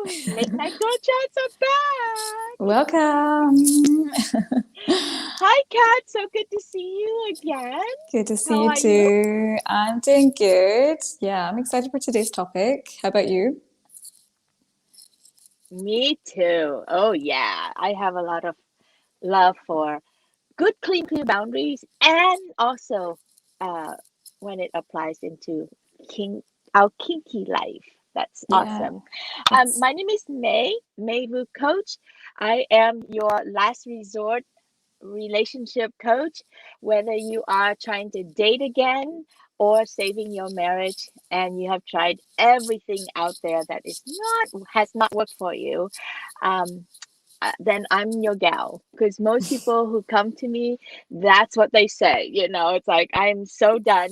Late Night Girl Chats are back. Welcome. Hi, Kat. So good to see you again. Good to see How you are too. I'm doing good. Yeah, I'm excited for today's topic. How about you? Me too. Oh, yeah. I have a lot of love for good, clear boundaries, and also uh, when it applies into our kinky life. That's Yeah, awesome. it's My name is Mai Vu Coach. I am your last resort relationship coach, whether you are trying to date again or saving your marriage and you have tried everything out there that is not has not worked for you. Um, then I'm your gal, because most people who come to me, that's what they say. It's like, I'm so done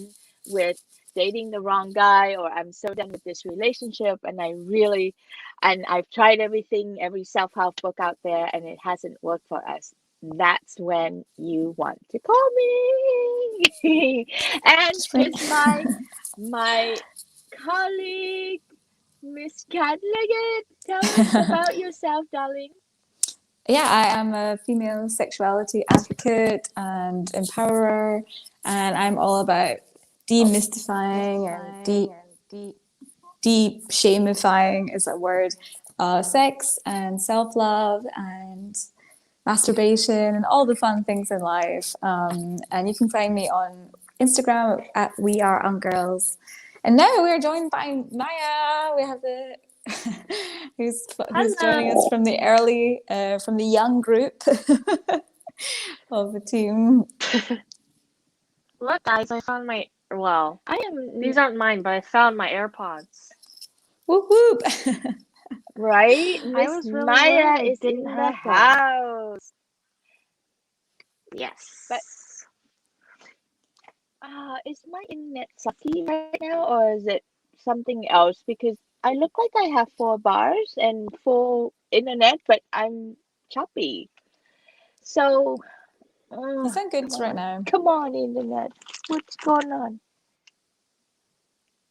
with dating the wrong guy, or I'm so done with this relationship, and I've tried every self-help book out there, and it hasn't worked for us. That's when you want to call me. And sweet. here's my colleague, Miss Cat Lygate. Tell us about yourself, darling. Yeah, I am a female sexuality advocate and empowerer, and I'm all about demystifying and deep shamifying is a word, sex and self-love and masturbation and all the fun things in life. And you can find me on Instagram at We Are On Girls. And now we're joined by Maya. We have the who's joining us Hello. from from the young group of the team. Look, guys, I found I am these aren't mine, but I found my AirPods. Whoop whoop. right. I Miss was really Maya worried I is didn't in the have them. house. But Yes. is my internet sucky right now, or is it something else? Because I look like I have 4 bars and full internet, but I'm choppy. So, You sound good come right on, now. come on, internet. What's going on?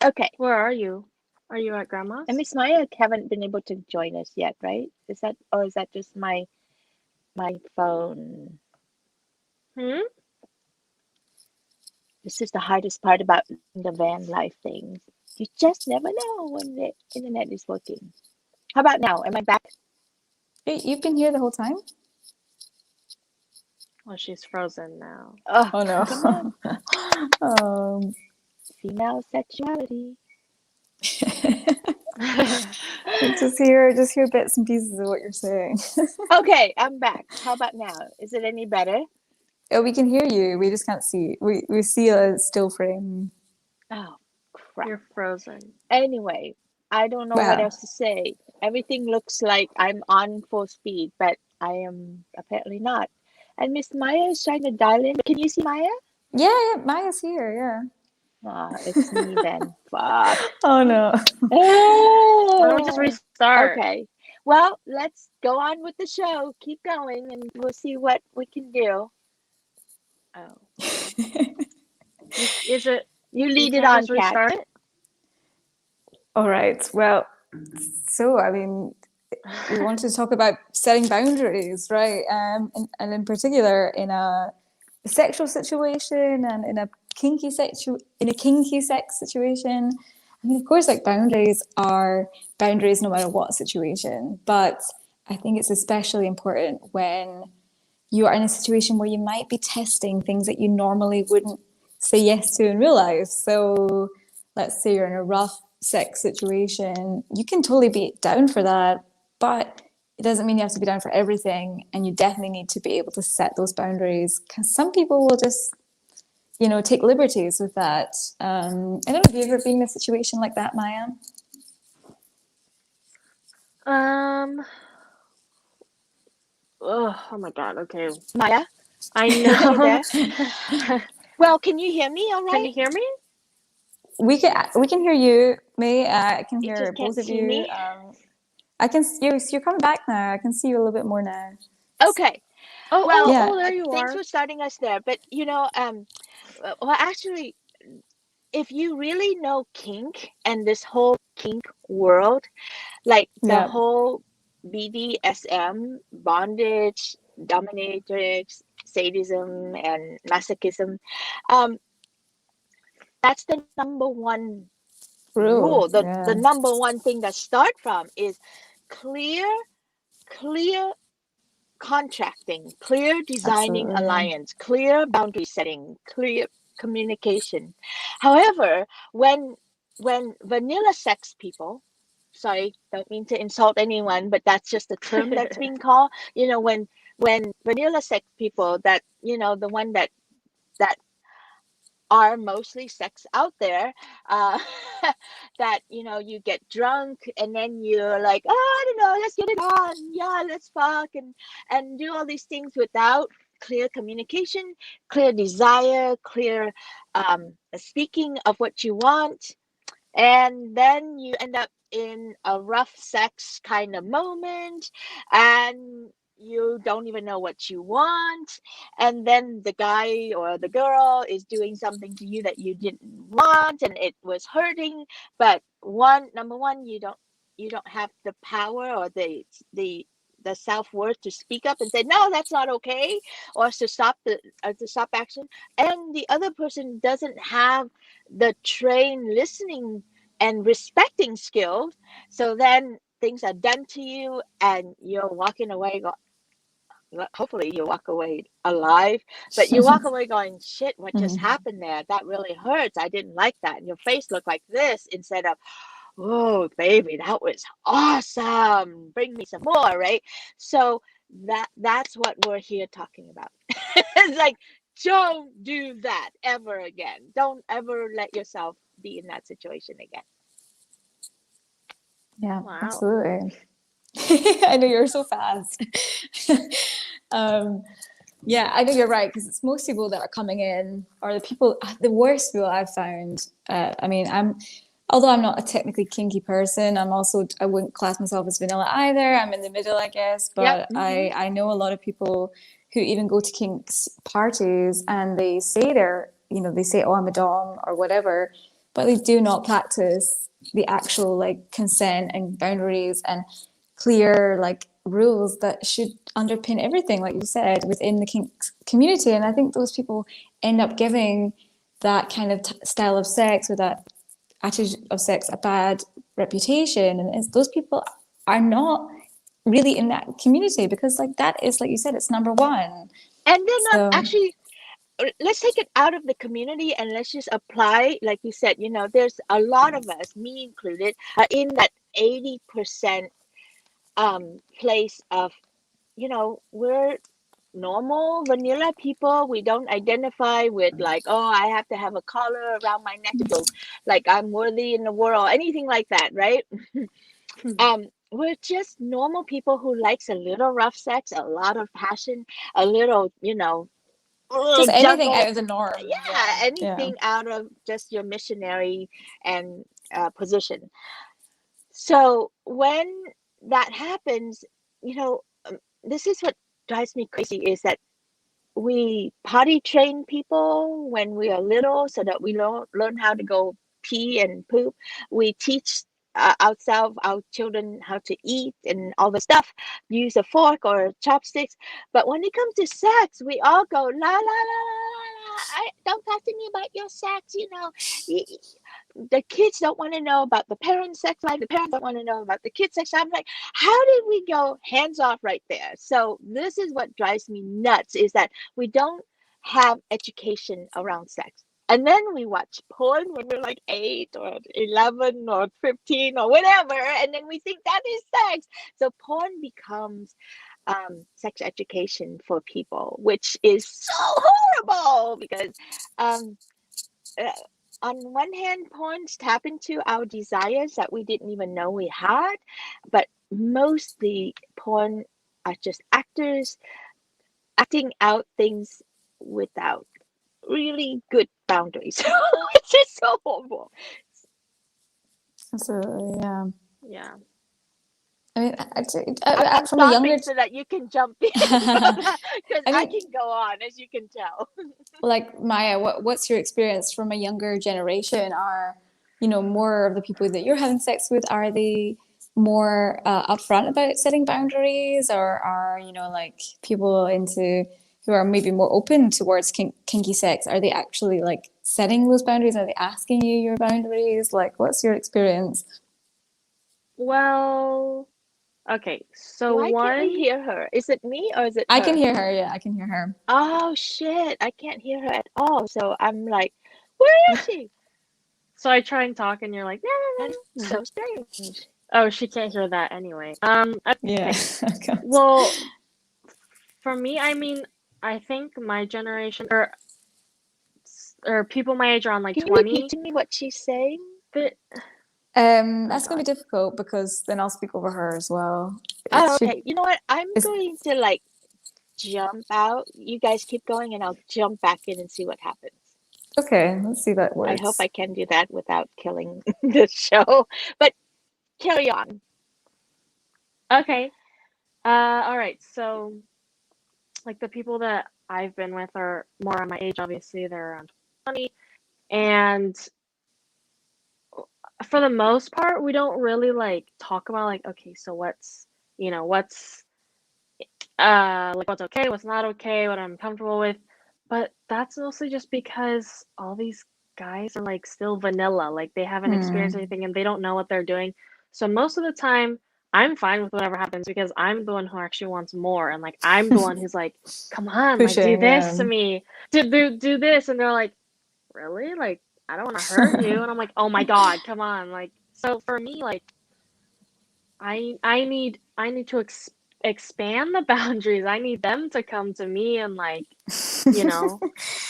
Okay. Where are you? Are you at And Grandma's? Miss Maya haven't been able to join us yet, right? Is that just my phone? Hmm? This is the hardest part about the van life things. You just never know when the internet is working. How about now? Am I back? Hey, you've been here the whole time? Well, she's frozen now. Oh, Oh no. come on. um, Female sexuality. just hear bits and pieces of what you're saying. Okay, I'm back. How about now? Is it any better? Oh, we can hear you. We just can't see. We see a still frame. Oh, crap. You're frozen. Anyway, I don't know what Well, else to say. Everything looks like I'm on full speed, but I am apparently not. And Miss Maya is trying to dial in. Can you see Maya? yeah, Maya's here. Yeah. It's me then. Fuck. Oh no. Why don't we just restart? Okay. Well, let's go on with the show. Keep going, and we'll see what we can do. Oh, Is it? you You lead it can't on, just Kat. restart it? All right. Well, so I mean, we want to talk about setting boundaries, right? And in particular, in a sexual situation and in a kinky sex situation. I mean, of course, like boundaries are boundaries no matter what situation, but I think it's especially important when you are in a situation where you might be testing things that you normally wouldn't say yes to in real life. So let's say you're in a rough sex situation, you can totally be down for that, but it doesn't mean you have to be down for everything. And you definitely need to be able to set those boundaries, because some people will just, take liberties with that. I don't know, have you ever been in a situation like that, Maya? Um. Oh my God. Okay. Maya, I are you know. there? Well, can you hear me all Can right? you hear me? We can hear you, May. I can You hear just both can't of see you. me? You're coming back now. I can see you a little bit more now. Okay. Oh, oh, Well, Yeah. oh! There you thanks are. for starting us there. But, well, actually, if you really know kink and this whole kink world, like the Yeah, whole BDSM, bondage, dominatrix, sadism, and masochism. Um, that's the number one true. rule. The Yeah, number one thing to start from is clear, clear contracting, clear designing absolutely. alliance, clear boundary setting, clear communication. However, when vanilla sex people, sorry, don't mean to insult anyone, but that's just the term that's being called. When vanilla sex people, that the one that are mostly sex out there, uh that you get drunk and then you're like, oh, I don't know, let's get it on, yeah, let's fuck, and do all these things without clear communication, clear desire, clear speaking of what you want, and then you end up in a rough sex kind of moment, and you don't even know what you want, and then the guy or the girl is doing something to you that you didn't want and it was hurting, but number one, you don't have the power or the the self-worth to speak up and say no, that's not okay, or to stop action, and the other person doesn't have the trained listening and respecting skills. So then things are done to you and you're walking away. Hopefully you walk away alive, but you walk away going, shit, what just Mhm. happened there? That really hurts. I didn't like that. And your face looked like this instead of, oh, baby, that was awesome. Bring me some more, right? So that's what we're here talking about. It's like, don't do that ever again. Don't ever let yourself be in that situation again. Yeah, Wow. absolutely. I know you're so fast. um, yeah, I know you're right because it's most people that are coming in are the worst people I've found. I mean, although I'm not a technically kinky person, I wouldn't class myself as vanilla either. I'm in the middle, I guess, Yep. but I know a lot of people who even go to kinks parties and they say, oh, I'm a dom or whatever, but they do not practice the actual like consent and boundaries and clear like rules that should underpin everything, like you said, within the kink community. And I think those people end up giving that kind of style of sex, or that attitude of sex, a bad reputation. And those people are not really in that community because, like, that is, like you said, it's number one. And they're not So, actually, let's take it out of the community and let's just apply, like you said, there's a lot of us, me included, are in that 80% place of, we're normal vanilla people. We don't identify with like, oh, I have to have a collar around my neck to go, like I'm worthy in the world, anything like that, right? We're just normal people who likes a little rough sex, a lot of passion, a little, just anything jungle. out of the norm. Yeah, Yeah, yeah. anything out of just your missionary and position. So when that happens, this is what drives me crazy, is that we potty train people when we are little so that we learn how to go pee and poop. We teach ourselves, our children, how to eat and all the stuff, use a fork or chopsticks. But when it comes to sex, we all go la la la la la. Don't talk to me about your sex. The kids don't want to know about the parents' sex life. The parents don't want to know about the kids' sex life. I'm like, how did we go hands off right there? So this is what drives me nuts, is that we don't have education around sex. And then we watch porn when we're like 8 or 11 or 15 or whatever. And then we think that is sex. So porn becomes sex education for people, which is so horrible because um, uh, on one hand, porns tap into our desires that we didn't even know we had, but mostly porn are just actors acting out things without really good boundaries. It's just so horrible. Absolutely, yeah. Yeah. I mean, I'm from a younger, stopping so that you can jump in because I I mean, can go on, as you can tell. like Maya, what's your experience from a younger generation? more of the people that you're having sex with, are they more upfront about setting boundaries, or are, like people who are maybe more open towards kinky sex, are they actually like setting those boundaries? Are they asking you your boundaries? Like, what's your experience? Well, okay. So Why can't we one, hear her? Is it me or is it I can her? hear her. Yeah, I can hear her. Oh shit, I can't hear her at all. So I'm like, where is she? so I try and talk, and you're like, That's "Nah." so strange. Oh, she can't hear that anyway. Yeah. Okay. Well, for me, I mean, I think my generation or people my age around like Can you repeat 20, to me what she's saying? but oh That's going God. to be difficult because then I'll speak over her as well. Oh, She okay. You know what? I'm is going to like jump out. You guys keep going and I'll jump back in and see what happens. okay. Let's see if that I hope works. I can do that without killing the show. But carry on. Okay. All right. So like the people that I've been with are more on my age, obviously. They're around 20. And for the most part, we don't really like talk about like, okay, so what's like what's okay, what's not okay, what I'm comfortable with. But that's mostly just because all these guys are like still vanilla, like they haven't experienced Hmm. anything and they don't know what they're doing. So most of the time, I'm fine with whatever happens because I'm the one who actually wants more, and like I'm the one who's like, come on, like do Pushing, this yeah. to me, do this, and they're like, really? Like I don't want to hurt you, and I'm like, oh my God, come on, like so for me, like I need to expand the boundaries. I need them to come to me and like, you know.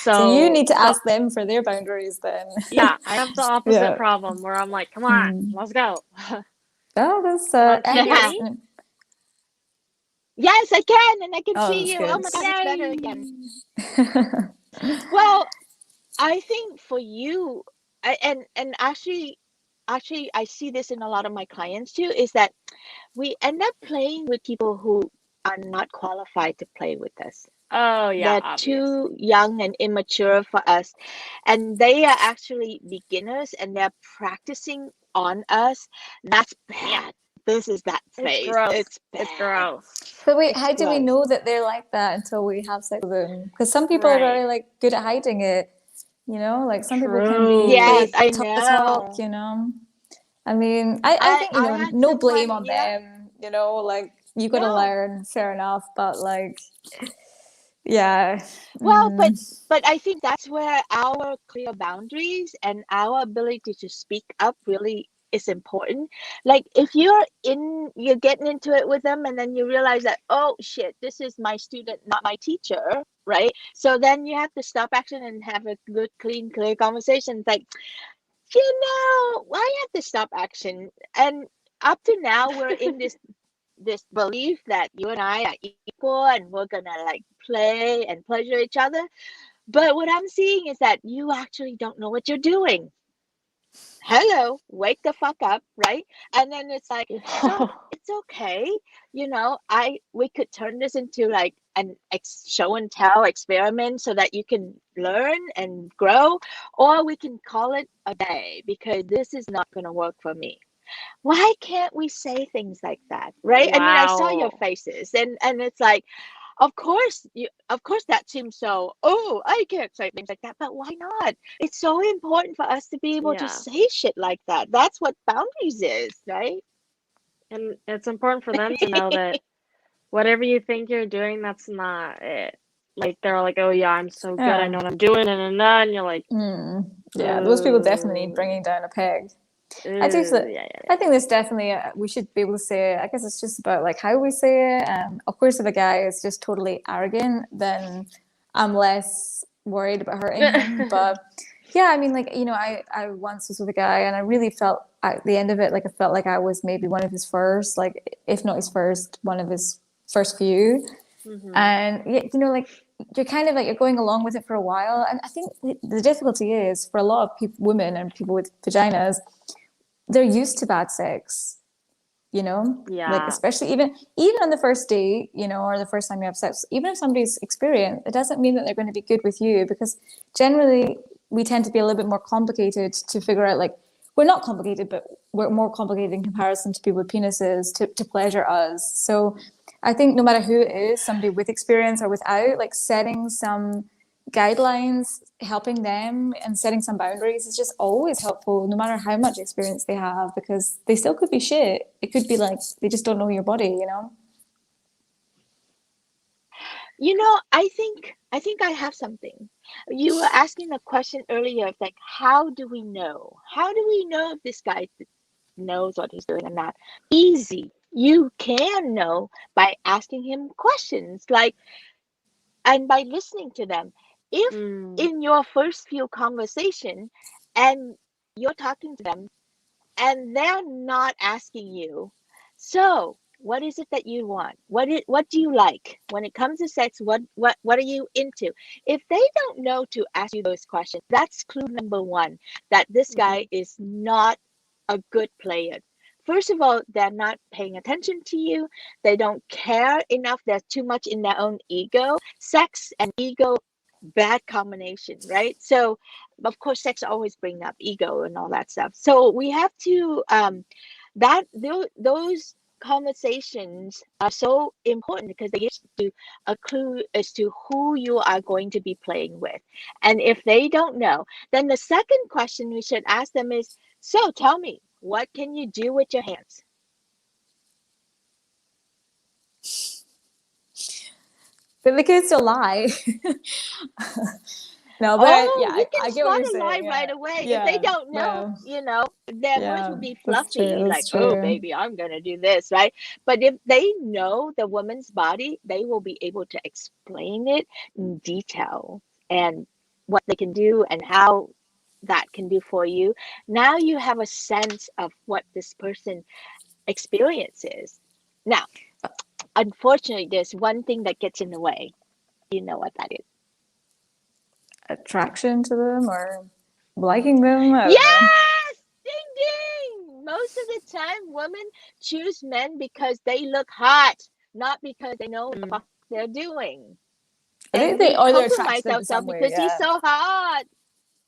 So you So need to so ask them for their boundaries then. yeah, I have the opposite Yeah. problem where I'm like, come on, Hmm. let's go. Oh, that's Hello, can you hear me? excellent. Yes, I can, and I can Oh, see that's you. Oh good. my God, it's better again. Yeah. Well, I think for you, and actually, I see this in a lot of my clients too, is that we end up playing with people who are not qualified to play with us. Oh yeah, They're too obviously. young and immature for us, and they are actually beginners and they're practicing on us. That's Yeah, bad. This is that it's phase. gross. It's It's bad. gross. But wait, It's how do we gross. know that they're like that until we have sex with them? Because some people are Right. very like good at hiding it, like some people can be Yes, True. pretty I talk the talk, know. I mean, I think, I had no blame someone, on yeah, them, like you got to no. learn, fair enough, but like, yeah. Well, Mm, but I think that's where our clear boundaries and our ability to speak up really is important. Like if you're getting into it with them and then you realize that, oh shit, this is my student, not my teacher, right? So then you have to stop action and have a good, clean, clear conversation. It's like, I have to stop action. And up to now we're in this belief that you and I are equal and we're gonna like play and pleasure each other. But what I'm seeing is that you actually don't know what you're doing. Hello, wake the fuck up, right? And then it's like, so it's okay, I we could turn this into like an show and tell experiment so that you can learn and grow, or we can call it a day because this is not going to work for me. Why can't we say things like that, right? I mean, I saw your Wow. faces, and it's like, of course that seems so, oh, I can't say things like that, but why not? It's so important for us to be able to Yeah. say shit like that. That's what boundaries is, right? And it's important for them to know that whatever you think you're doing, that's not it. Like they're like, oh yeah, I'm so good, I yeah. know what I'm doing, and you're like, Yeah, those people definitely need ooh, bringing down a peg. yeah, I yeah, think there's definitely we should be able to say it. I guess it's just about like how we say it. Of course, if a guy is just totally arrogant, then I'm less worried about hurting him. yeah. But yeah, I mean, like I once was with a guy, and I really felt at the end of it, like I felt like I was maybe one of his first, like if not his first, one of his first few. hmm And yeah, like you're kind of like you're going along with it for a while. And I think the difficulty is for a lot of women and people with vaginas, they're used to bad sex, like Yeah. especially even on the first date, or the first time you have sex, even if somebody's experienced, it doesn't mean that they're going to be good with you, because generally we tend to be a little bit more complicated to figure out like we're not complicated, but we're more complicated in comparison to people with penises to pleasure us. So I think no matter who it is, somebody with experience or without, like setting some guidelines, helping them and setting some boundaries is just always helpful, no matter how much experience they have, because they still could be shit. It could be like they just don't know your body, you know? You know, I think I have something. You were asking a question earlier of like, how do we know? How do we know if this guy knows what he's doing or not? Easy. You can know by asking him questions, like, and by listening to them. If Mm. in your first few conversation and you're talking to them and they're not asking you, so what is it that you want? What do you like when it comes to sex? What are you into? If they don't know to ask you those questions, that's clue number one, that this guy is not a good player. First of all, they're not paying attention to you. They don't care enough. They're too much in their own ego. Sex and ego, bad combination, right? So of course sex always bring up ego and all that stuff, so we have to those conversations are so important because they give you a clue as to who you are going to be playing with. And if they don't know, then the second question we should ask them is, so tell me, what can you do with your hands? But they could still lie. No, but Oh, you can I get what spot you're a lie saying. right Yeah, away. If they yeah, don't know, well, their voice will yeah, be that's fluffy, true. like, That's oh, true. baby, I'm going to do this, right? But if they know the woman's body, they will be able to explain it in detail and what they can do and how that can do for you. Now you have a sense of what this person experiences. Now, unfortunately, there's one thing that gets in the way. You know what that is. Attraction to them or liking them. I don't know. Yes! Ding ding! Most of the time, women choose men because they look hot, not because they know what the fuck they're doing. And They we or they're attracted compromise to them ourselves some way. because he's Yeah, so hot.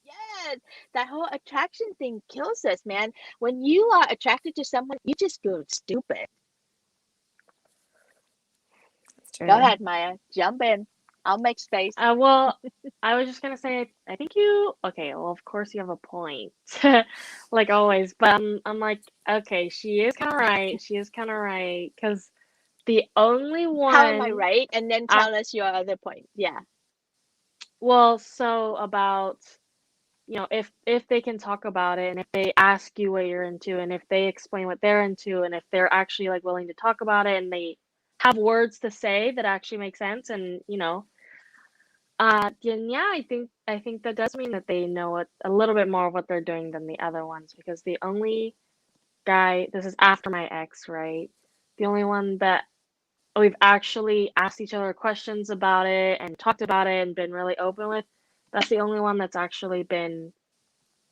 Yes, that whole attraction thing kills us, man. When you are attracted to someone, you just go stupid. that's Go true. ahead, Maya. Jump in. I'll make space. Well, I was just gonna say, I think you, okay, well, of course you have a point, like always, but I'm like, okay, she is kind of right. She is kind of right, because the only How am I one, right? And then I, tell us your other point. Yeah. well, so about, if they can talk about it, and if they ask you what you're into, and if they explain what they're into, and if they're actually like willing to talk about it, and they have words to say that actually make sense, and then yeah, I think that does mean that they know a little bit more of what they're doing than the other ones, because the only guy, this is after my ex, right? The only one that we've actually asked each other questions about it and talked about it and been really open with, that's the only one that's actually been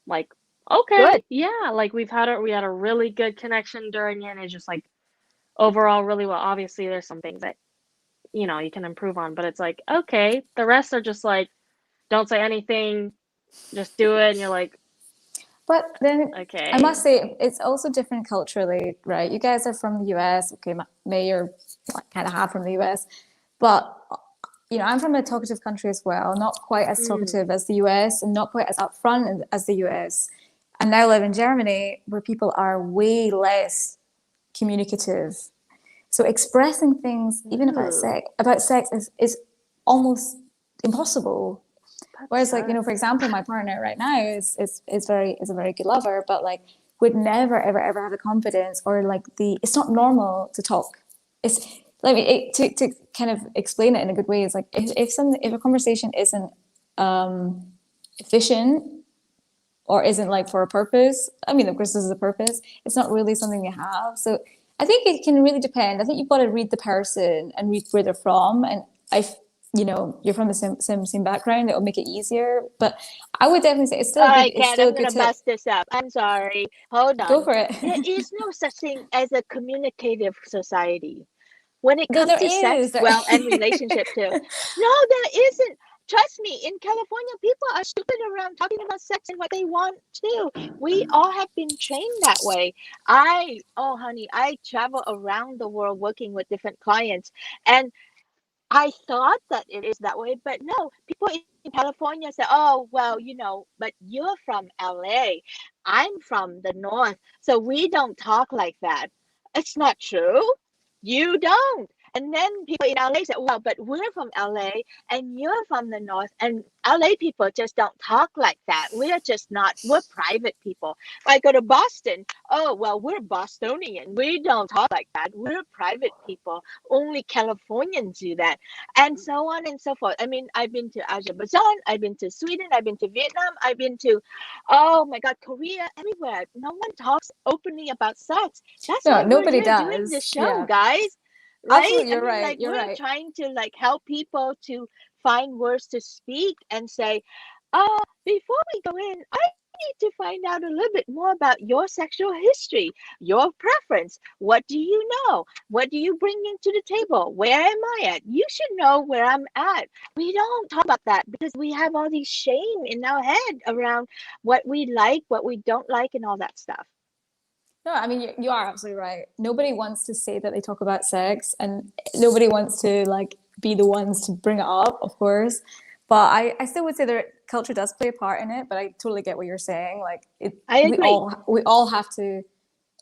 like, Good. okay, yeah, like we had a really good connection during it, and it's just like overall really well. Obviously, there's some things that you can improve on, but it's like, okay, the rest are just like, don't say anything, just do it, and you're like, But then I okay. must say, it's also different culturally, right? You guys are from the US. Okay, May, you're kind of half from the US. But, I'm from a talkative country as well, not quite as Mm, talkative as the US and not quite as upfront as the US. And now live in Germany, where people are way less communicative. So expressing things, even Ooh, about sex is almost impossible. that Whereas, like, for sucks. example, my partner right now is a very good lover, but like would never ever ever have the confidence or like it's not normal to talk. It's to kind of explain it in a good way. It's like if a conversation isn't efficient or isn't like for a purpose. I mean, of course, this is a purpose. It's not really something you have. So I think it can really depend. I think you've got to read the person and read where they're from. And you're from the same background. It will make it easier. But I would definitely say it's still a all good. right, It's Kat, still a I'm good gonna tip. bust this up. I'm sorry. Hold Go on. for it. There is no such thing as a communicative society when it No, comes there to sex, is. There. well, and relationship too. No, there isn't. trust me, in California, people are stupid around talking about sex and what they want to. We all have been trained that way. Oh, honey, I travel around the world working with different clients, and I thought that it is that way, but no, people in California say, oh, well, but you're from LA. I'm from the North, so we don't talk like that. It's not true. You don't. And then people in LA say, well, but we're from LA and you're from the North, and LA people just don't talk like that. We're just not, we're private people. I go to Boston. Oh, well, we're Bostonian. We don't talk like that. We're private people. Only Californians do that, and so on and so forth. I mean, I've been to Azerbaijan, I've been to Sweden, I've been to Vietnam, I've been to, oh my God, Korea, everywhere. No one talks openly about sex. That's No, why we're nobody here doing this does. show, Yeah, guys. Right? absolutely. I You're mean, right. like, You're we're right. trying to like help people to find words to speak and say, before we go in, I need to find out a little bit more about your sexual history, your preference. What do you know? What do you bring into the table? Where am I at? You should know where I'm at. We don't talk about that because we have all these shame in our head around what we like, what we don't like, and all that stuff. No, I mean, you are absolutely right. Nobody wants to say that they talk about sex, and nobody wants to like be the ones to bring it up, of course. But I still would say that culture does play a part in it. But I totally get what you're saying. Like I agree. we all have to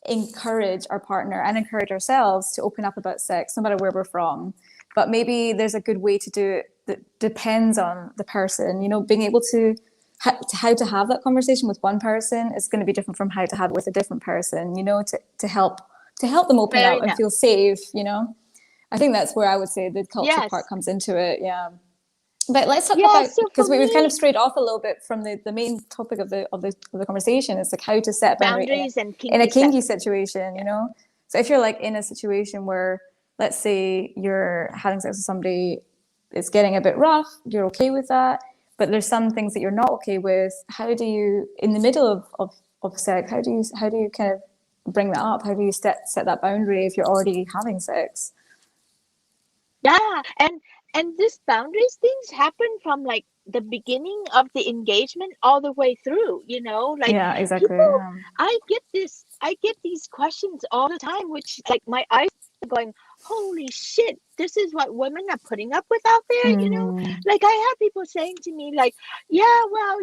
encourage our partner and encourage ourselves to open up about sex, no matter where we're from. But maybe there's a good way to do it that depends on the person. You know, being able to how to have that conversation with one person is going to be different from how to have it with a different person. You know, to help them open Fair up and enough. feel safe. You know, I think that's where I would say the culture part Yes. comes into it. Yeah. But let's talk Yeah. about, So for because we've kind of me, strayed off a little bit from the main topic of the conversation. It's like how to set a boundary boundaries and in a kinky kinky sex. situation, you Yeah. know? So if you're like in a situation where, let's say you're having sex with somebody, it's getting a bit rough, you're okay with that, but there's some things that you're not okay with. How do you, in the middle of sex, how do you kind of bring that up? How do you set that boundary if you're already having sex? Yeah, and this boundaries things happen from like the beginning of the engagement all the way through, like Yeah, exactly. people, Yeah. I get these questions all the time, which like my eyes are going, holy shit, this is what women are putting up with out there. Mm. Like I have people saying to me like, yeah, well,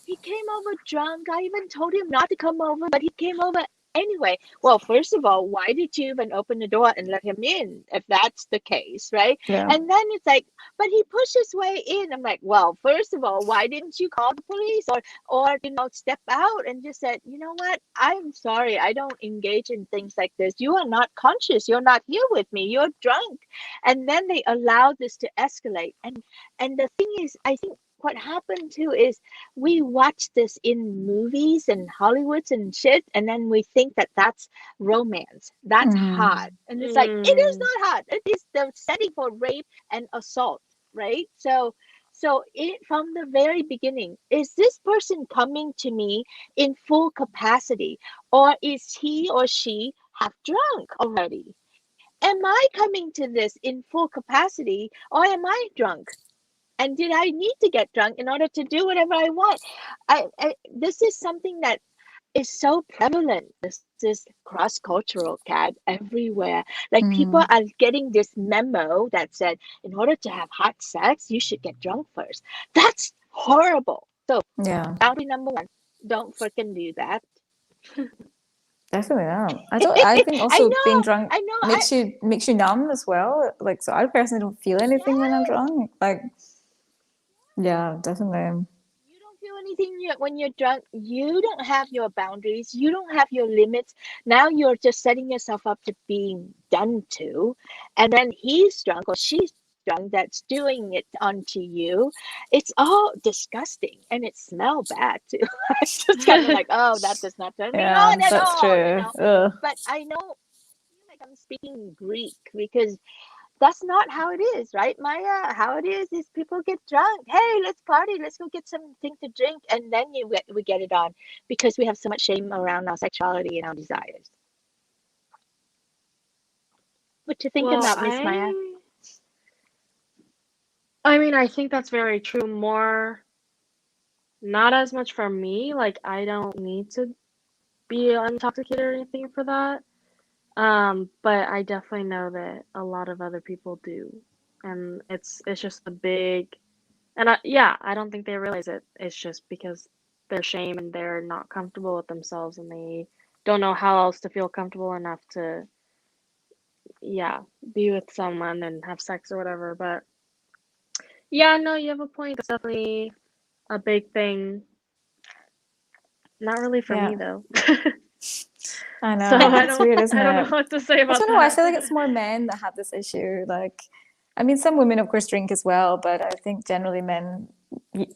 he came over drunk. I even told him not to come over, but he came over anyway. Well, first of all, why did you even open the door and let him in if that's the case, right? Yeah. And then it's like, but he pushed his way in. I'm like, well, first of all, why didn't you call the police or step out and just said, you know what? I'm sorry, I don't engage in things like this. You are not conscious. You're not here with me. You're drunk. And then they allow this to escalate. And the thing is, I think what happened too is we watch this in movies and Hollywoods and shit, and then we think that that's romance. That's Mm. hot. And it's like, it is Mm. not hot. It is the setting for rape and assault, right? So from the very beginning, is this person coming to me in full capacity, or is he or she half drunk already? Am I coming to this in full capacity, or am I drunk? And did I need to get drunk in order to do whatever I want? This is something that is so prevalent. This is cross-cultural, cat, everywhere. Like people Mm. are getting this memo that said, in order to have hot sex, you should get drunk first. That's horrible. So Yeah. boundary number one, don't freaking do that. Definitely, yeah. I think I also being know, drunk I know. makes you numb as well. Like, so I personally don't feel anything when I'm Yes. drunk. Like, yeah, definitely. You don't feel anything when you're drunk. You don't have your boundaries. You don't have your limits. Now you're just setting yourself up to being done to. And then he's drunk or she's drunk that's doing it onto you. It's all disgusting and it smells bad too. It's just kind of like, oh, that does not turn me Yeah, on at that's true. all. Ugh. But I know, I feel like I'm speaking Greek because that's not how it is, right, Maya? How it is people get drunk. Hey, let's party. Let's go get something to drink, and then we get it on because we have so much shame around our sexuality and our desires. What you think Well, about Miss Maya? I mean, I think that's very true. More, not as much for me. Like, I don't need to be intoxicated or anything for that. But I definitely know that a lot of other people do, and it's just a big, and yeah, I don't think they realize it. It's just because they're shame and they're not comfortable with themselves, and they don't know how else to feel comfortable enough to, yeah, be with someone and have sex or whatever. But yeah, no, you have a point. That's definitely a big thing. Not really for me Yeah, though. I So know. It's weird, isn't I don't know it? what to say I about don't know. I that. feel like it's more men that have this issue. Like, I mean, some women, of course, drink as well, but I think generally men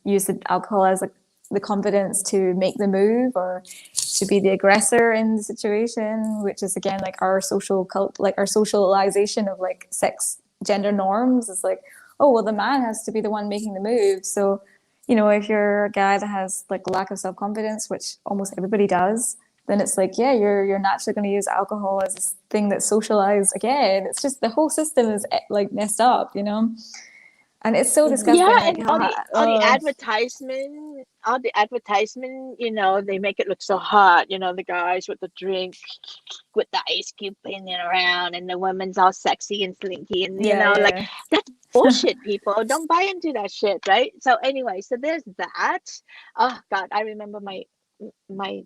use the alcohol as like the confidence to make the move or to be the aggressor in the situation, which is again like our social cult, like our socialization of like sex gender norms. Is like, oh well, the man has to be the one making the move. So, you know, if you're a guy that has like lack of self confidence, which almost everybody does, then it's like, yeah, you're naturally going to use alcohol as this thing that's socialized again. It's just the whole system is like messed up, you know? And it's so disgusting. Yeah, Like, and all the advertisement, they make it look so hot. The guys with the drink, with the ice cube spinning around, and the women's all sexy and slinky, and yeah, like yeah. that's bullshit. People don't buy into that shit, right? So anyway, so there's that. Oh God, I remember my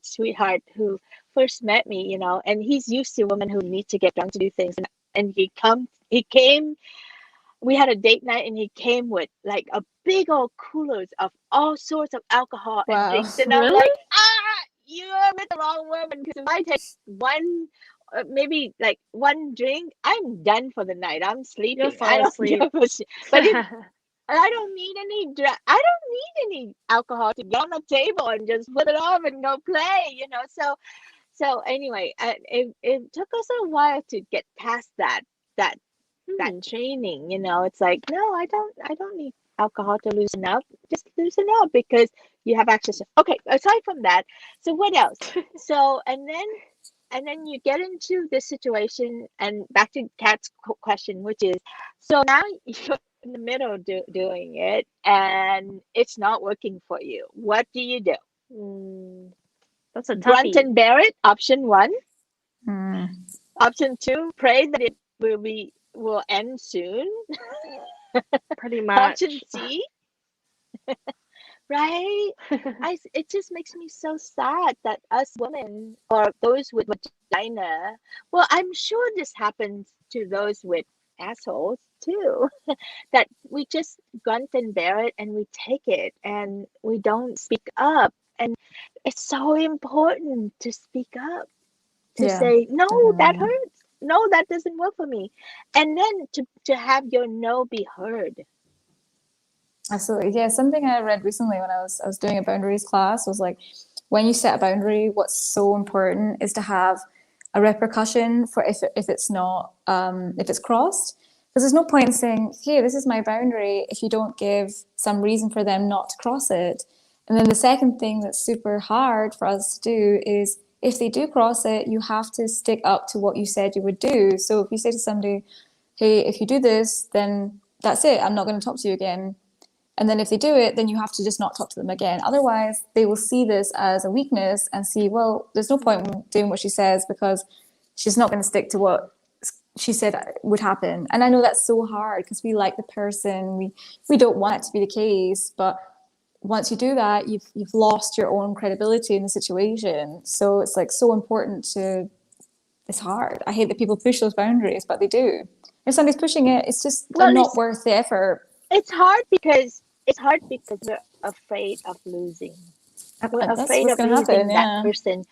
sweetheart who first met me, and he's used to women who need to get drunk to do things, and he came, we had a date night, and he came with like a big old coolers of all sorts of alcohol and Wow. drinks, and I'm Really? like, you're with the wrong woman, because if I take one, maybe like one drink, I'm done for the night. I'm You'll sleeping. I fall don't give asleep. a shit. But if I don't need I don't need any alcohol to get on the table and just flip it off and go play, so anyway, it took us a while to get past that Hmm. training. It's like, no, I don't need alcohol to loosen up. Just loosen up because you have access. Okay, aside from that, so what else? So and then you get into this situation, and back to Kat's question, which is, so now you're in the middle doing it, and it's not working for you. What do you do? Mm, that's a Grunt toughie. and bear it, option one. Hmm. Option two, pray that it will end soon. Pretty Option much. C, right? It just makes me so sad that us women, or those with vagina, well, I'm sure this happens to those with assholes too, that we just grunt and bear it, and we take it, and we don't speak up. And it's so important to speak up, to Yeah, say, no, that definitely. hurts. No, that doesn't work for me. And then to have your no be heard. Absolutely. Yeah, something I read recently when I was doing a boundaries class was like when you set a boundary, what's so important is to have a repercussion for if it's not if it's crossed. Because there's no point in saying, hey, this is my boundary if you don't give some reason for them not to cross it. And then the second thing that's super hard for us to do is if they do cross it, you have to stick up to what you said you would do. So if you say to somebody, hey, if you do this, then that's it, I'm not going to talk to you again. And then if they do it, then you have to just not talk to them again. Otherwise, they will see this as a weakness and see, well, there's no point in doing what she says because she's not going to stick to what she said would happen. And I know that's so hard because we like the person, we don't want it to be the case, but once you do that, you've lost your own credibility in the situation. So it's like so important to. It's hard. I hate that people push those boundaries, but they do. If somebody's pushing it, it's just they're Well, not worth the effort. it's hard because we're afraid of losing. We're That's afraid what's of going to happen. losing that Yeah. person.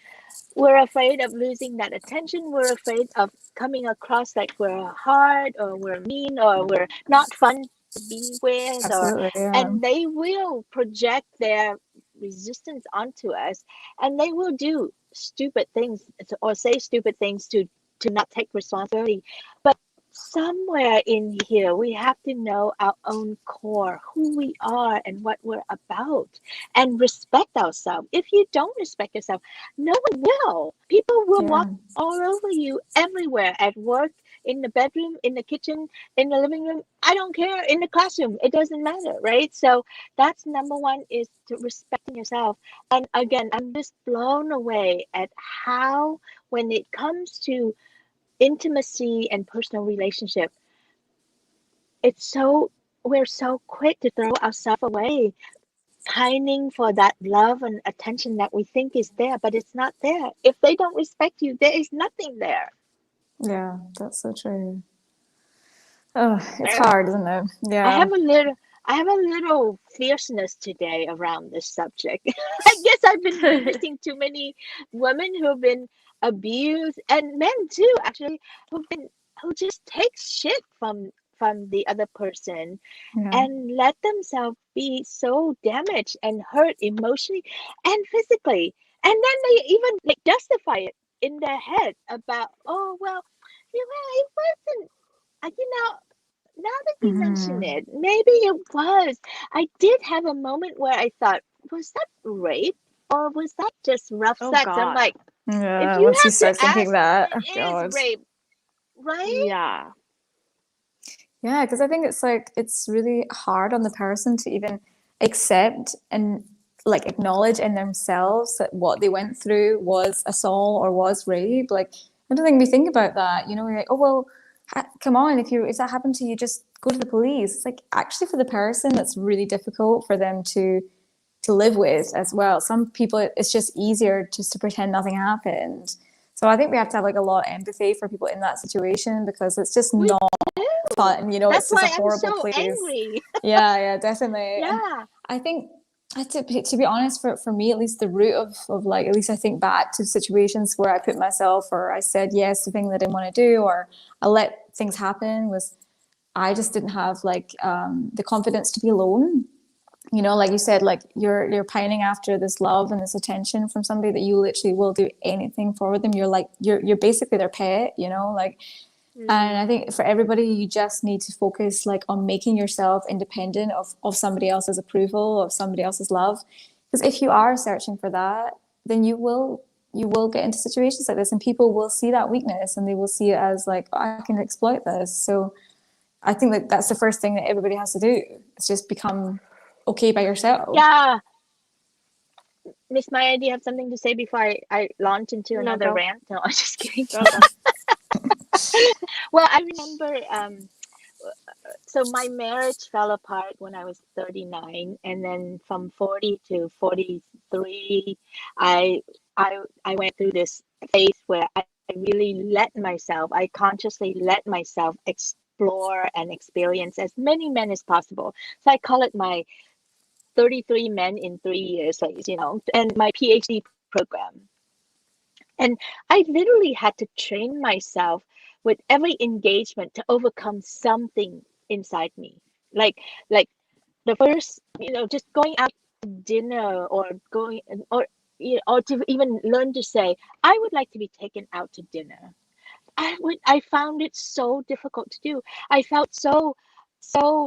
We're afraid of losing that attention. We're afraid of coming across like we're hard, or we're mean, or we're not fun to be with, Absolutely, yeah. and they will project their resistance onto us, and they will do stupid things or say stupid things to not take responsibility. But somewhere in here, we have to know our own core, who we are and what we're about, and respect ourselves. If you don't respect yourself, no one will. People will walk Yeah. all over you everywhere, at work, in the bedroom, in the kitchen, in the living room. I don't care, in the classroom. It doesn't matter, right? So that's number one, is to respecting yourself. And again, I'm just blown away at how, when it comes to intimacy and personal relationship, we're so quick to throw ourselves away, pining for that love and attention that we think is there, but it's not there. If they don't respect you, there is nothing there. Yeah, that's so true. Oh, it's I hard, isn't it? I Yeah. have a little I have a little fierceness today around this subject. I guess I've been witnessing too many women who have been abused, and men too, actually, who just take shit from the other person Yeah. and let themselves be so damaged and hurt emotionally and physically. And then they even like justify it in their head about, oh well, it wasn't, now that you mention Mhm. it, maybe it was. I did have a moment where I thought, was that rape or was that just rough Oh sex? I'm God. like, if Yeah, you once you have to start thinking ask, that, oh it is God. rape, right? Yeah. Yeah, because I think it's like it's really hard on the person to even accept and like acknowledge in themselves that what they went through was assault or was rape. Like I don't think we think about that. You know, we're like, oh well, come on, if that happened to you, just go to the police. It's like actually for the person, that's really difficult for them to live with as well. Some people, it's just easier just to pretend nothing happened. So I think we have to have like a lot of empathy for people in that situation because it's just We not do. fun. You know, That's it's just a why I'm horrible so place. angry. Yeah, yeah, definitely. And Yeah. I think, to be honest, for me, at least the root of like, at least I think back to situations where I put myself or I said yes to things I didn't want to do or I let things happen was I just didn't have like the confidence to be alone. You know, like you said, like you're pining after this love and this attention from somebody that you literally will do anything for them. You're like you're basically their pet, you know, like. And I Mm. think for everybody, you just need to focus like on making yourself independent of somebody else's approval, of somebody else's love. Because if you are searching for that, then you will get into situations like this, and people will see that weakness and they will see it as like, oh, I can exploit this. So I think that that's the first thing that everybody has to do. It's just become okay by yourself. Yeah. Miss Maya, do you have something to say before I launch into No, another go. rant? No, I'm just kidding. Go, go. Well, I remember so my marriage fell apart when I was 39, and then from 40 to 43, I I went through this phase where I really I consciously let myself explore and experience as many men as possible. So I call it my 33 men in 3 years, like, and my PhD program. And I literally had to train myself with every engagement to overcome something inside me. Like like the first, just going out to dinner or going or or to even learn to say, I would like to be taken out to dinner. I found it so difficult to do. I felt so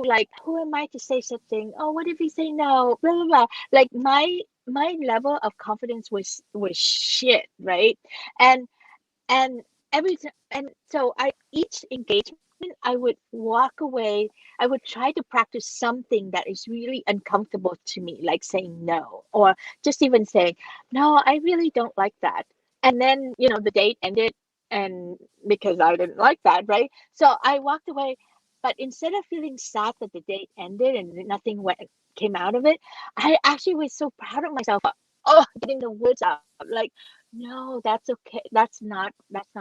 like, who am I to say something? Oh, what if he say no? Blah blah blah. Like my level of confidence was shit, right? And and every time, and so I each engagement I would walk away. I would try to practice something that is really uncomfortable to me, like saying no, or just even saying, no, I really don't like that. And then, the date ended, and because I didn't like that, right? So I walked away. But instead of feeling sad that the date ended and nothing came out of it, I actually was so proud of myself. Oh, getting the words out, like, no, that's okay. That's not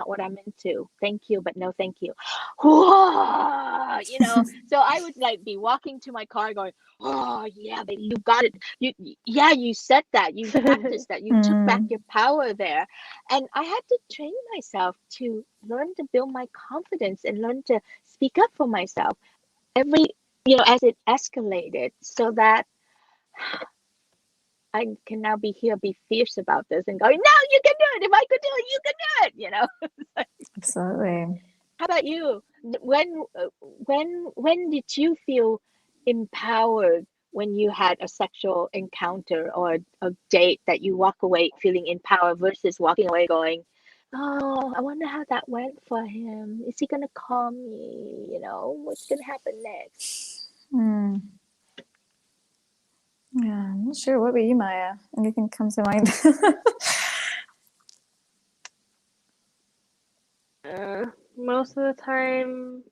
what I'm into. Thank you, but no thank you. Whoa, so I would like be walking to my car going, oh yeah, but you got it. Yeah, you said that. You practiced that. You took back Mm. your power there. And I had to train myself to learn to build my confidence and learn to speak up for myself every, as it escalated, so that I can now be fierce about this and going, no, you can do it. If I could do it, you can do it. Absolutely. How about you? When did you feel empowered when you had a sexual encounter or a date that you walk away feeling empowered versus walking away going, "Oh, I wonder how that went for him. Is he gonna call me? What's gonna happen next?" Hmm. Yeah, I'm not sure. What about you, Maya? Anything comes to mind? Uh, most of the time,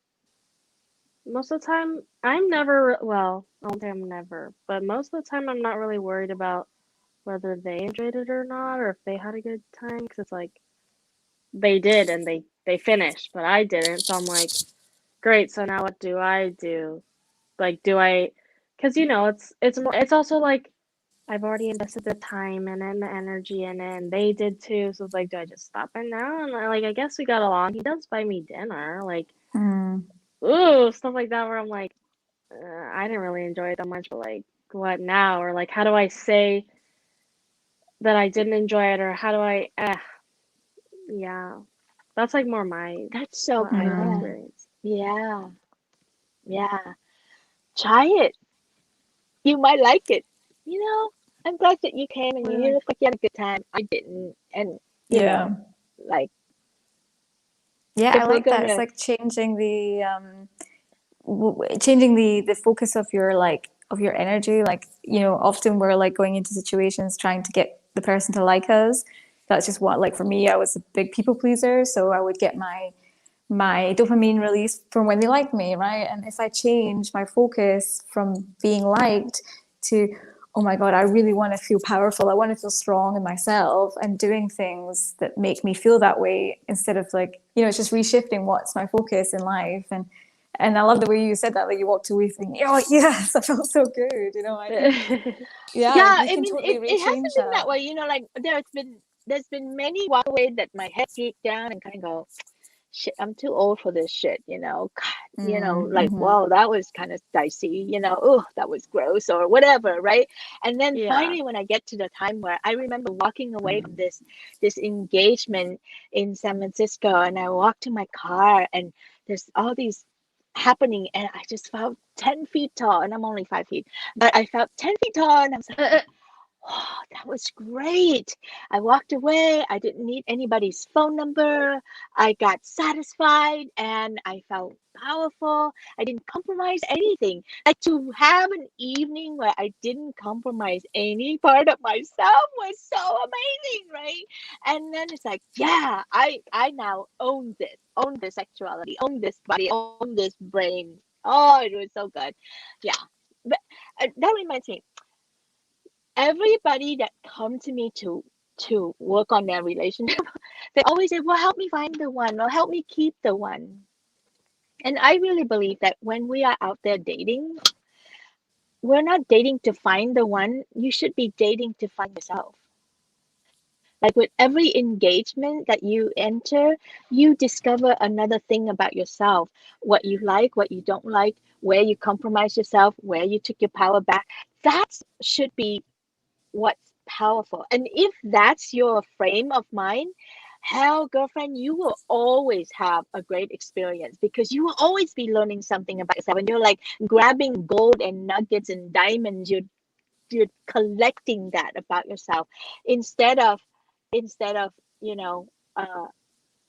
I'm never, well, I won't say I'm never, but most of the time I'm not really worried about whether they enjoyed it or not, or if they had a good time, because it's like they did and they finished, but I didn't. So I'm like, great. So now what do I do? Like, do I? Because it's also like I've already invested the time and then the energy in it, and they did too. So it's like, do I just stop it now? And I guess we got along. He does buy me dinner, like, Hmm. ooh, stuff like that, where I'm like, I didn't really enjoy it that much, but like, what now? Or like, how do I say that I didn't enjoy it, or how do I? Yeah, that's like more That's so what I've Hmm. bad. experienced. Yeah, yeah. Try it. You might like it. You know, I'm glad that you came and Or you like, look like you had a good time. I didn't. And, Yeah. like, Yeah, I if we're love that. It's gonna, like changing the focus of your energy. Like, often we're like going into situations trying to get the person to like us. That's just what, like, for me, I was a big people pleaser, so I would get my dopamine release from when they like me, right? And if I change my focus from being liked to, oh my God, I really want to feel powerful, I want to feel strong in myself, and doing things that make me feel that way, instead of like, it's just reshifting what's my focus in life. And I love the way you said that, like you walked away thinking, oh yes, I felt so good. I think, yeah, yeah, you I can mean, totally it hasn't rechange been that. that way. Like, there's been many walk away that my head geeked down and kind of go, shit, I'm too old for this shit. God, like, Mm-hmm. wow, that was kind of dicey. Oh, that was gross or whatever, right? And then yeah. finally, when I get to the time where I remember walking away from this engagement in San Francisco, and I walked to my car, and there's all these happening, and I just felt 10 feet tall, and I'm only 5 feet, but I felt 10 feet tall, and I was like, oh, that was great. I walked away. I didn't need anybody's phone number. I got satisfied and I felt powerful. I didn't compromise anything. Like, to have an evening where I didn't compromise any part of myself was so amazing, right? And then it's like, yeah, I now own this sexuality, own this body, own this brain. Oh, it was so good. Yeah. But that reminds me, everybody that come to me to work on their relationship, they always say, well, help me find the one, or help me keep the one. And I really believe that when we are out there dating, we're not dating to find the one. You should be dating to find yourself. Like, with every engagement that you enter, you discover another thing about yourself, what you like, what you don't like, where you compromise yourself, where you took your power back. That should be what's powerful. And if that's your frame of mind, hell, girlfriend, you will always have a great experience, because you will always be learning something about yourself. And you're like grabbing gold and nuggets and diamonds. You're collecting that about yourself, instead of instead of you know uh,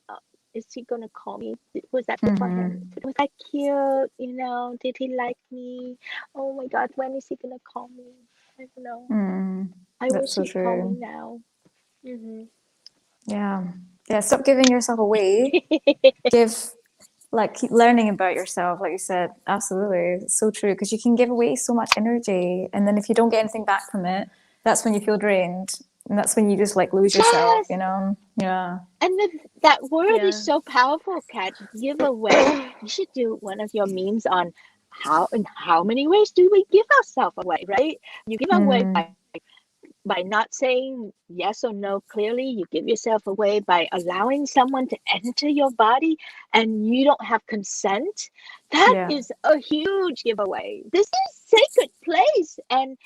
uh is he gonna call me? Was that good for him? Mm-hmm. Was I cute? Did he like me? Oh my God, when is he gonna call me? I don't know. Mm. I That's wish so he'd call me true. now. Yeah. Yeah. Stop giving yourself away. Give, like, keep learning about yourself, like you said. Absolutely. It's so true. Because you can give away so much energy. And then if you don't get anything back from it, that's when you feel drained. And that's when you just like lose yourself, Yes, Yeah. and that word is Yeah. so powerful, Kat. Give away. You should do one of your memes on how many ways do we give ourselves away, right? You give away Mm. by not saying yes or no clearly. You give yourself away by allowing someone to enter your body and you don't have consent. That Yeah. is a huge giveaway. This is sacred place, and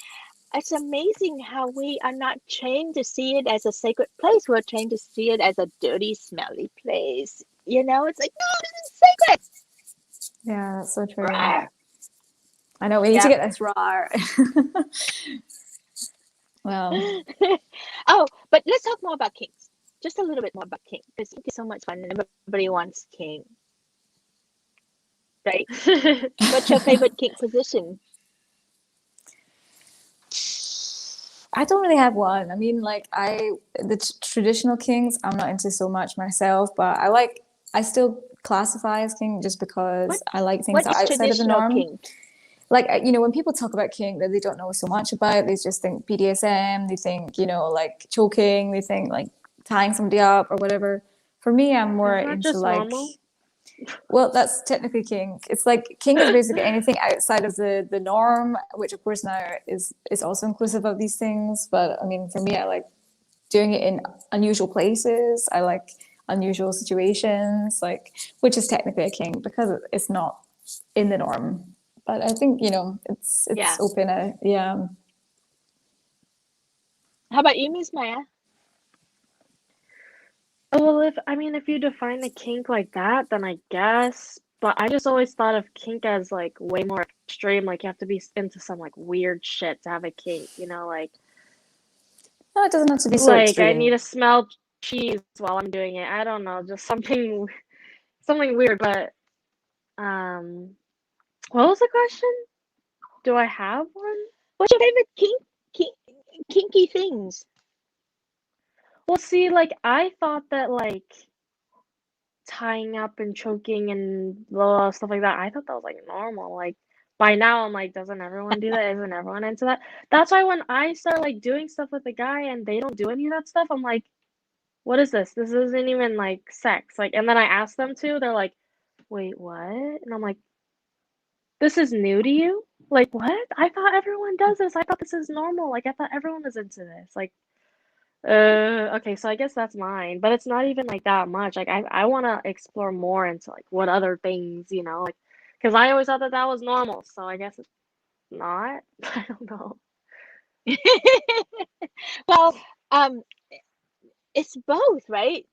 it's amazing how we are not trained to see it as a sacred place. We're trained to see it as a dirty, smelly place. It's like, no, this is secret. Yeah, that's so true. Rawr. I know, we need to Yeah. get this raw. Well, Oh, but let's talk more about kinks. Just a little bit more about kink, because kink is so much fun and everybody wants kink, right? What's your favorite kink position? I don't really have one. I mean, like the traditional kinks, I'm not into so much myself, but I still classify as kink just because What I like things what that is are outside of the traditional norm. kink? Like, when people talk about kink that they don't know so much about, they just think BDSM, they think, like choking, they think like tying somebody up or whatever. For me, I'm more Isn't that into just like, normal? well, that's technically kink. It's like kink is basically anything outside of the norm, which of course now is also inclusive of these things. But I mean, for me, I like doing it in unusual places. I like unusual situations, like, which is technically a kink because it's not in the norm. But I think it's Yeah. open. Yeah. How about you, Miss Maya? Well, if you define a kink like that, then I guess. But I just always thought of kink as like way more extreme. Like you have to be into some like weird shit to have a kink. Like No, it doesn't have to be so I need extreme. to smell cheese while I'm doing it. I don't know, just something weird. But what was the question? Do I have one? What's your favorite kink, kinky things? Well, see, like I thought that like tying up and choking and blah, stuff like that. I thought that was like normal. Like by now, I'm like, doesn't everyone do that? Isn't everyone into that? That's why when I start like doing stuff with a guy and they don't do any of that stuff, I'm like, what is this? This isn't even like sex. Like, and then I ask them to, they're like, wait, what? And I'm like, this is new to you? Like, what? I thought everyone does this. I thought this is normal. Like, I thought everyone was into this. Like, okay, so I guess that's mine, but it's not even like that much. Like I want to explore more into like what other things, like because I always thought that that was normal. So I guess it's not. I don't know. Well, um, it's both, right?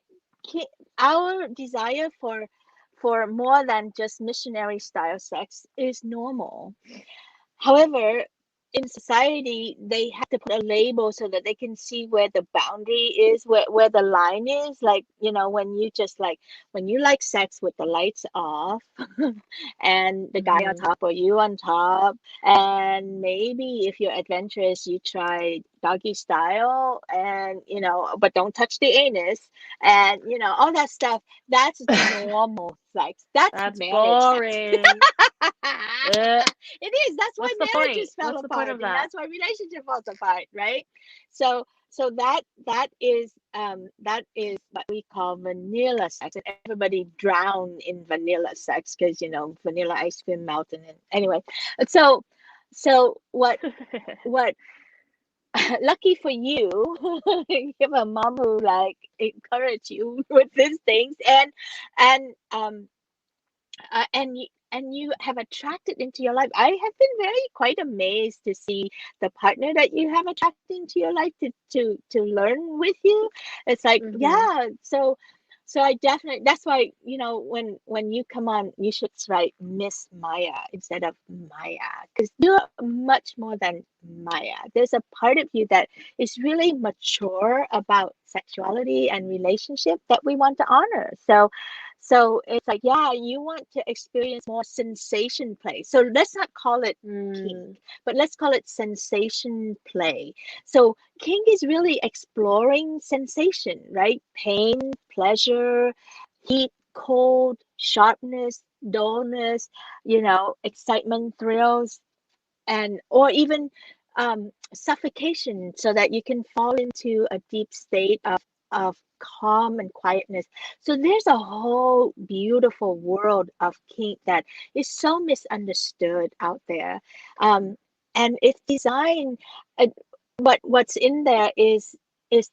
Our desire for more than just missionary style sex is normal. However, in society, they have to put a label so that they can see where the boundary is, where the line is. Like, when you just like, when you like sex with the lights off and the guy on Hmm. top or you on top, and maybe if you're adventurous, you try doggy style and, but don't touch the anus and, all that stuff. That's normal sex. That's That's marriage sex. boring. Uh, It is. That's why what's the point? marriages fell What's the point apart, of and that? that's why relationship falls apart, right? So that is what we call vanilla sex, and everybody drown in vanilla sex because vanilla ice cream melting. And anyway, so what lucky for you, you have a mom who like encourage you with these things, and and you have attracted into your life. I have been very quite amazed to see the partner that you have attracted into your life to learn with you. It's like, Hmm. yeah. So I definitely, that's why, when you come on, you should write Miss Maya instead of Maya, because you're much more than Maya. There's a part of you that is really mature about sexuality and relationship that we want to honor. So it's like, yeah, you want to experience more sensation play. So let's not call it kink, Mm. but let's call it sensation play. So kink is really exploring sensation, right? Pain, pleasure, heat, cold, sharpness, dullness, excitement, thrills, and or even suffocation, so that you can fall into a deep state of calm and quietness. So there's a whole beautiful world of kink that is so misunderstood out there, and it's designed. Uh, what's in there is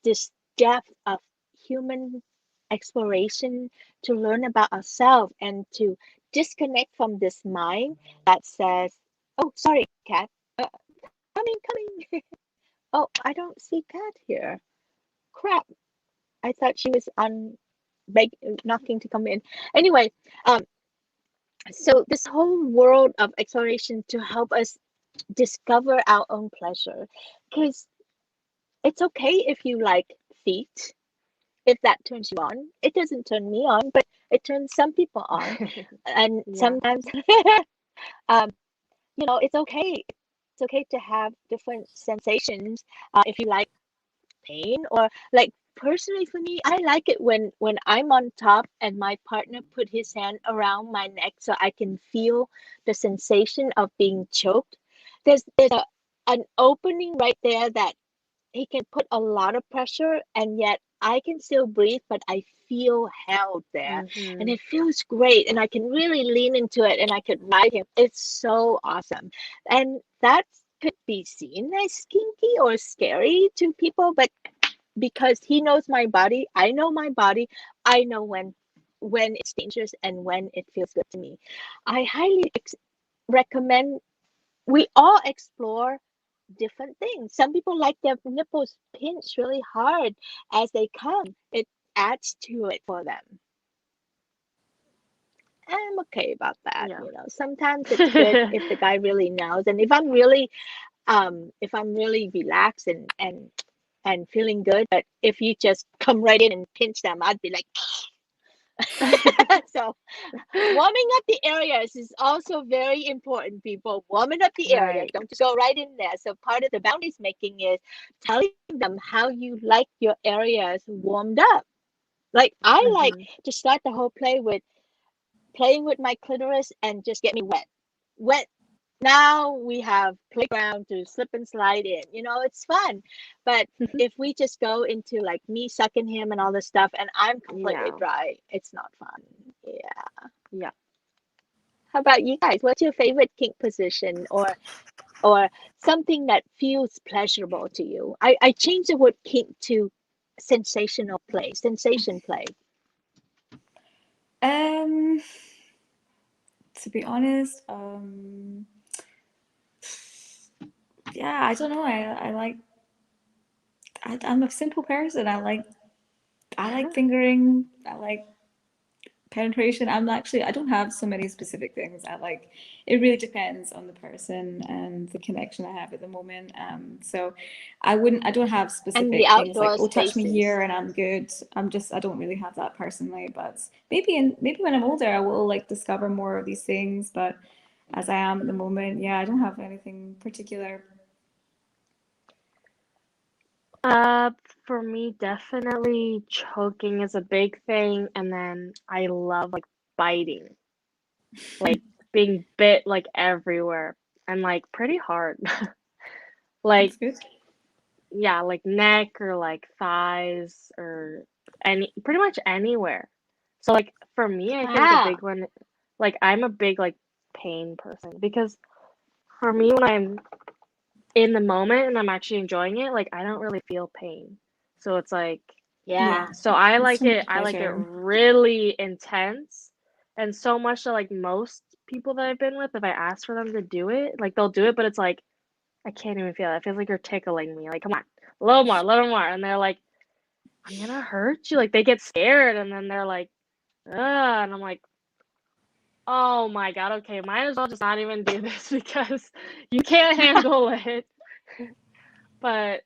this depth of human exploration to learn about ourselves and to disconnect from this mind that says, "Oh, sorry, cat. Coming." Oh, I don't see cat here. Crap. I thought she was on beg knocking to come in. Anyway, um, So this whole world of exploration to help us discover our own pleasure, because it's okay if you like feet, if that turns you on. It doesn't turn me on, but it turns some people on. And Yeah. sometimes, um, it's okay. It's okay to have different sensations. If you like pain, or like personally for me, I like it when I'm on top and my partner put his hand around my neck so I can feel the sensation of being choked. There's an opening right there that he can put a lot of pressure, and yet I can still breathe, but I feel held there. And Mm-hmm. it feels great. And I can really lean into it and I could ride him. It's so awesome. And that could be seen as kinky or scary to people, but because he knows my body, I know my body, I know when it's dangerous and when it feels good to me. I highly recommend we all explore different things. Some people like their nipples pinched really hard as they come. It adds to it for them. I'm okay about that, Yeah. Sometimes it's good if the guy really knows. And if I'm really relaxed and feeling good, but if you just come right in and pinch them, I'd be like so warming up the areas is also very important, people. Warming up the area. Right. Don't just go right in there. So part of the boundaries making is telling them how you like your areas warmed up. Like I like Mm-hmm. to start the whole play with playing with my clitoris and just get me wet. Wet. Now we have playground to slip and slide in. It's fun. But if we just go into like me sucking him and all this stuff and I'm completely Yeah. dry, it's not fun. Yeah. Yeah. How about you guys? What's your favorite kink position, or something that feels pleasurable to you? I changed the word kink to sensational play, sensation play. Um, to be honest, yeah, I don't know. I like I'm a simple person. I like fingering. I like penetration. I don't have so many specific things. It really depends on the person and the connection I have at the moment. So I don't have And the specific things like, outdoor oh, touch me spaces. here and I'm good. I don't really have that personally, but maybe when I'm older, I will like discover more of these things. But as I am at the moment, yeah, I don't have anything particular. Uh, for me, definitely choking is a big thing, and then I love like biting, like being bit like everywhere and like pretty hard. Like, That's good. yeah, like neck or like thighs or pretty much anywhere. So like for me, I think a Wow. big one, like I'm a big like pain person because for me when I'm in the moment and I'm actually enjoying it, like I don't really feel pain. So it's like, Yeah. Yeah, so I it's like so it, much I like it pleasure. really intense. And so much that like most people that I've been with, if I ask for them to do it, like they'll do it, but it's like I can't even feel it. It feels like you're tickling me. Like, come on, a little more. And they're like, I'm gonna hurt you. Like they get scared and then they're like, ugh, and I'm like, oh my God, okay, might as well just not even do this because you can't handle it. But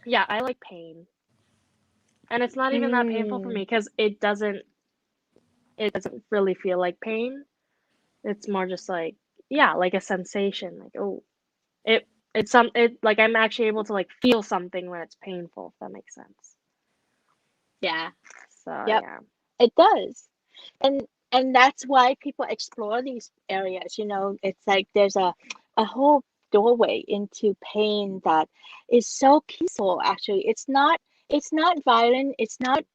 yeah, I like pain. And it's not even that painful for me Mm. because it doesn't really feel like pain. It's more just like, yeah, like a sensation. Like, oh, it it like I'm actually able to like feel something when it's painful, if that makes sense. Yeah. So Yep. yeah. It does. And that's why people explore these areas. It's like there's a whole doorway into pain that is so peaceful. Actually, it's not violent. It's not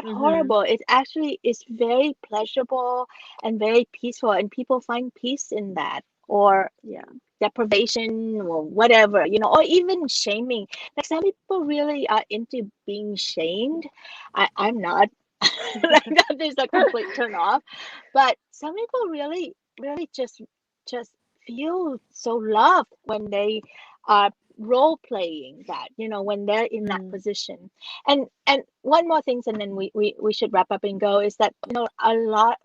Mhm. horrible. It actually is very pleasurable and very peaceful, and people find peace in that, or Yeah. deprivation or whatever, or even shaming. Like some people really are into being shamed. I'm not. Like that is a complete turn off. But some people really, really just feel so loved when they are role playing that, when they're in that Mm. position. And one more thing, and then we should wrap up and go, is that, a lot.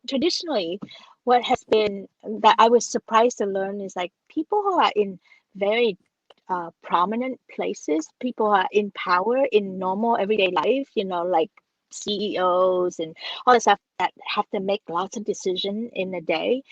traditionally, what has been that I was surprised to learn is like people who are in very prominent places, people who are in power in normal everyday life, like CEOs and all the stuff that have to make lots of decisions in a day,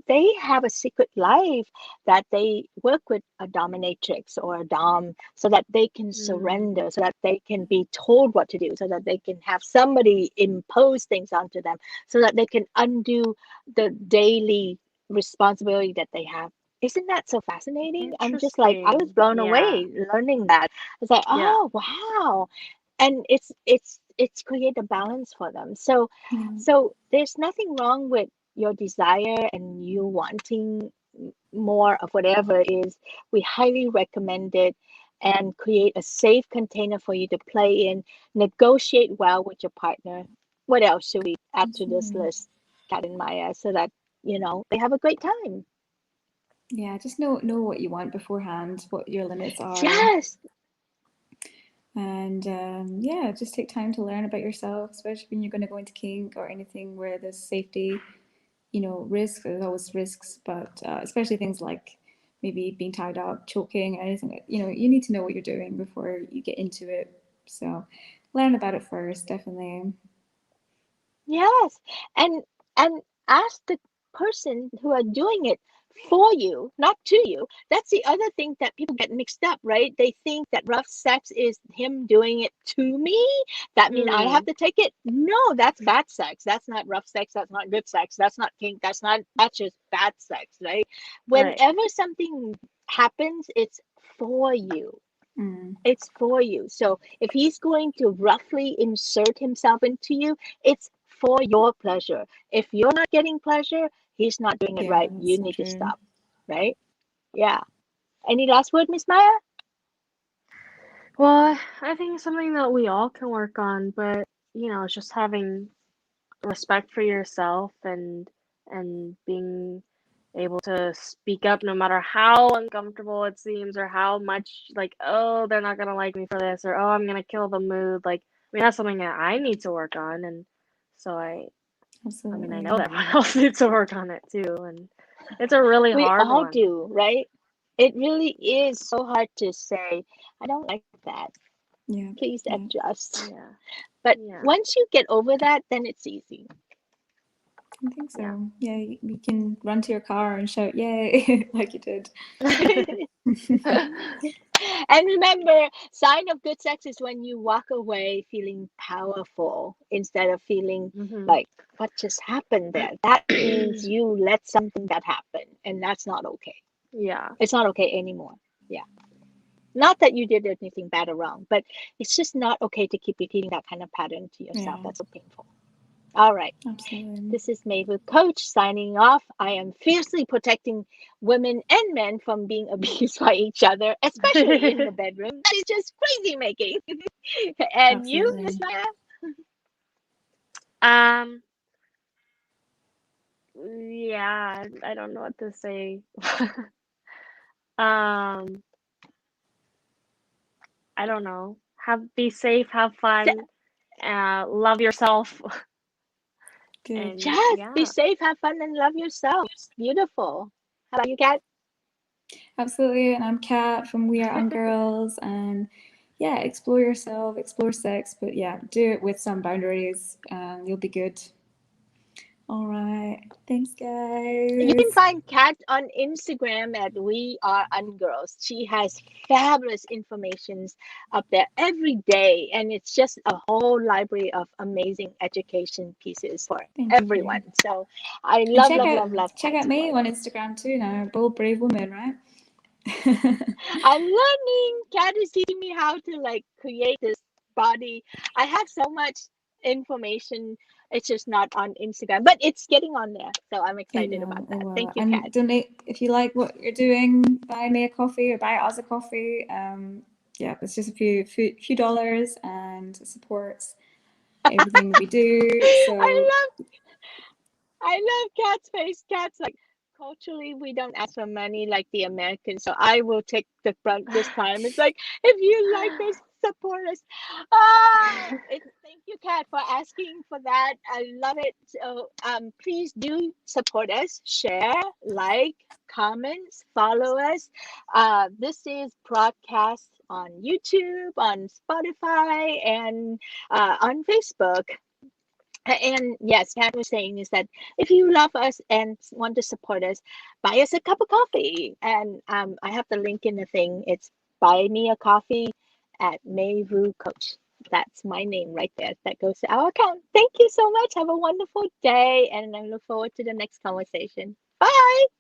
they have a secret life that they work with a dominatrix or a dom so that they can Mm, surrender, so that they can be told what to do, so that they can have somebody impose things onto them, so that they can undo the daily responsibility that they have. Isn't that so fascinating? I'm just like, I was interesting. blown Yeah. away learning that. It's like, Yeah. oh wow. And it's create a balance for them. So Yeah. so there's nothing wrong with your desire and you wanting more of whatever it is. We highly recommend it and create a safe container for you to play in. Negotiate well with your partner. What else should we add to this Absolutely. list, Kat and Maya, so that they have a great time? Yeah, just know what you want beforehand, what your limits are, Yes. and yeah, just take time to learn about yourself, especially when you're going to go into kink or anything where there's safety, risk. There's always risks, but especially things like maybe being tied up, choking, anything. You need to know what you're doing before you get into it. So learn about it first, definitely. Yes, and and ask the person who are doing it for you, not to you. That's the other thing that people get mixed up, right? They think that rough sex is him doing it to me. That means I have Mm, to take it. No, that's bad sex. That's not rough sex. That's not good sex. That's not kink. That's just bad sex, right? right. Whenever something happens, it's for you. Mm, It's for you. So if he's going to roughly insert himself into you, it's for your pleasure. If you're not getting pleasure, he's not doing it yeah, right. You that's so need to true. stop, right? Yeah. Any last word, Miss Maya? Well, I think it's something that we all can work on, but it's just having respect for yourself and being able to speak up no matter how uncomfortable it seems or how much like, oh, they're not gonna like me for this or oh, I'm gonna kill the mood. Like, I mean, that's something that I need to work on, and so I mean, I know Absolutely. that everyone else needs to work on it too, and it's a really We hard all one. do, right? It really is so hard to say, I don't like that. Yeah, Please yeah, adjust. Yeah, But yeah, once you get over that, then it's easy. I think yeah. so. Yeah, you can run to your car and shout "Yay!" like you did. And remember, sign of good sex is when you walk away feeling powerful instead of feeling hmm like what just happened there. That means you let something bad happen, and that's not okay. Yeah. It's not okay anymore. Yeah. Not that you did anything bad or wrong, but it's just not okay to keep repeating that kind of pattern to yourself. Yeah, That's so painful. All right. absolutely. This is Mai Vu Coach signing off. I am fiercely protecting women and men from being abused by each other, especially in the bedroom. That is just crazy making. And you, Miss Absolutely. Maya? um. Yeah. I don't know what to say. um. I don't know. Be safe. Have fun. Love yourself. Good. And Yes, be yeah. safe, have fun, and love yourself. Beautiful. How about you, Kat? Absolutely. And I'm Kat from We Are Ungirls. And yeah, explore yourself, explore sex, but yeah, do it with some boundaries and you'll be good. All right. Thanks, You can guys. find Kat on Instagram at We Are Ungirls. She has fabulous informations up there every day, and it's just a whole library of amazing education pieces for Thank you. everyone. So I And love, love, love, love check out Kat's me work. on Instagram too now. Bold brave woman, right? I'm learning. Kat is teaching me how to like create this body. I have so much information. It's just not on Instagram, but it's getting on there. So I'm It excited about will, it that. will. Thank you, Kat. And donate if you like what you're doing. Buy me a coffee or buy us a coffee. Yeah, it's just a few dollars and it supports everything we do. I So love I love Cat's face. Cat's like, culturally, we don't ask for money like the Americans. So I will take the brunt this time. It's like, if you like this, support us. Thank you, Kat, for asking for that. I love it. So please do support us, share, like, comments, follow us. This is broadcast on YouTube, on Spotify, and on Facebook. And yes, Kat was saying is that if you love us and want to support us, buy us a cup of coffee. And I have the link in the thing. It's buy me a coffee at Mai Vu Coach. That's my name right there. That goes to our account. Thank you so much. Have a wonderful day. And I look forward to the next conversation. Bye.